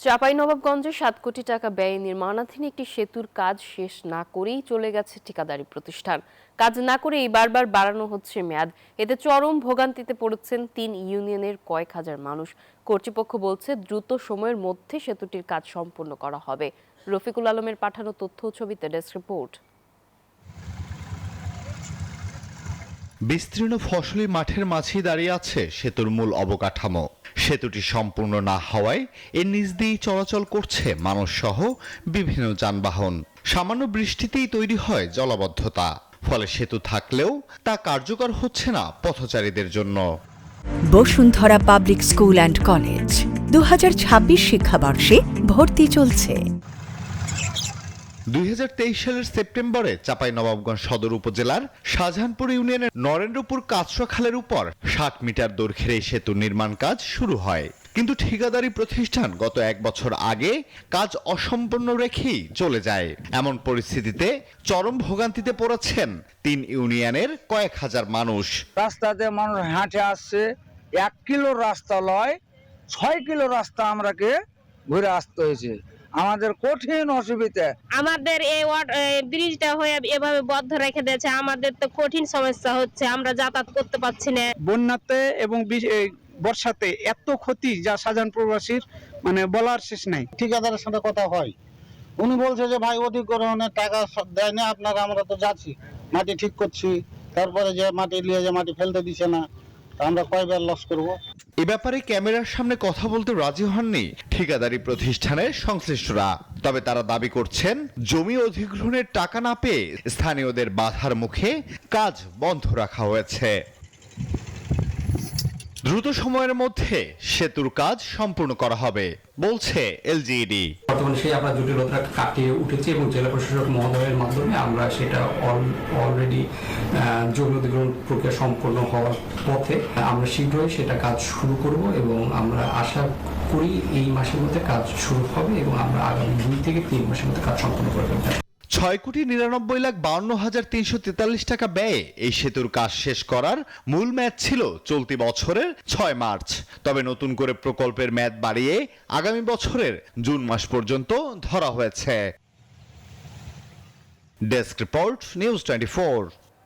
চাঁপাইনবাবগঞ্জে 7 কোটি টাকা ব্যয়ে নির্মাণাধীন একটি সেতুর কাজ শেষ না করেই চলে গেছে ঠিকাদারি প্রতিষ্ঠান। কাজ না করেই বারবার বাড়ানো হচ্ছে মেয়াদ। এতে চরম ভোগান্তিতে পড়েছেন 3 ইউনিয়নের কয়েক হাজার মানুষ। কর্তৃপক্ষ বলছে দ্রুত সময়ের মধ্যে সেতুটির কাজ সম্পন্ন করা হবে। রফিকুল আলমের পাঠানো তথ্য ও ছবিতে ডেস্ক রিপোর্ট। বিস্তীর্ণ ফসলি মাঠের মাঝেই দাঁড়িয়ে আছে সেতুর মূল অবকাঠামো। সেতুটি সম্পূর্ণ না হওয়ায় এর নিচ দিয়েই চলাচল করছে মানুষ সহ বিভিন্ন যানবাহন। সামান্য বৃষ্টিতেই তৈরি হয় জলাবদ্ধতা, ফলে সেতু থাকলেও তা কার্যকর হচ্ছে না পথচারীদের জন্য। Bashundhara public school and college 2026 শিক্ষাবর্ষে ভর্তি চলছে। 2023 সালের সেপ্টেম্বরে চাঁপাইনবাবগঞ্জ সদর উপজেলার শাহজাহানপুর ইউনিয়নের নরেন্দ্রপুর কাঁচরা খালের উপর 60 মিটার দৈর্ঘ্যের এই সেতুর নির্মাণ কাজ শুরু হয়, কিন্তু ঠিকাদারি প্রতিষ্ঠান গত 1 বছর আগে কাজ অসম্পূর্ণ রেখেই চলে যায়। এমন পরিস্থিতিতে চরম ভোগান্তিতে পড়েছেন 3 ইউনিয়নের কয়েক হাজার মানুষ। রাস্তাতে মানুষ হাঁটে আসছে, 1 কিলো রাস্তা লয় 6 কিলো রাস্তা আমরাকে ঘুরে আসতে হয়েছে। আমাদের কঠিন অসুবিধা। আমাদের এই ব্রিজটা হয়ে এভাবে বদ্ধ রেখে দিয়েছে, আমাদের তো কঠিন সমস্যা হচ্ছে, আমরা যাতায়াত করতে পারছি না। বন্যাতে এবং বর্ষাতে এত ক্ষতি যা শাহজাহানপুরবাসীর মানে বলার শেষ নাই। ঠিকাদারের সাথে কথা হয়, উনি বলছে যে ভাই অধিগ্রহণের টাকা দেয় না আপনারা, আমরা তো যাচ্ছি মাটি ঠিক করছি, তারপরে যে মাটি নিয়ে যে মাটি ফেলতে দিচ্ছে না, আমরা কয়বার লস করব। এ ব্যাপারে ক্যামেরার সামনে কথা বলতে রাজি হননি ঠিকাদারি প্রতিষ্ঠানের সংশ্লিষ্টরা। তবে তারা দাবি করছেন জমি অধিগ্রহণের টাকা না পেয়ে স্থানীয়দের বাধার মুখে কাজ বন্ধ রাখা হয়েছে। দ্রুত সময়ের মধ্যে সেতুর কাজ সম্পূর্ণ করা হবে বলছে এলজিইডি। বর্তমানে সেই আমরা জটিলতা কাটিয়ে উঠেছি এবং জেলা প্রশাসক মহোদয়ের মাধ্যমে আমরা সেটা অলরেডি জমি অধিগ্রহণ প্রক্রিয়া সম্পন্ন হওয়ার পথে। আমরা শীঘ্রই সেটা কাজ শুরু করব এবং আমরা আশা করি এই মাসের মধ্যে কাজ শুরু হবে এবং আমরা আগামী 2 থেকে 3 মাসের মধ্যে কাজ সম্পন্ন করে ফেলব। 6,99,52,343 টাকা ব্যয়ে এই সেতুর কাজ শেষ করার মূল মেয়াদ ছিল চলতি বছরের 6 মার্চ। তবে নতুন করে প্রকল্পের মেয়াদ বাড়িয়ে আগামী বছরের জুন মাস পর্যন্ত ধরা হয়েছে। Desk report, news 24।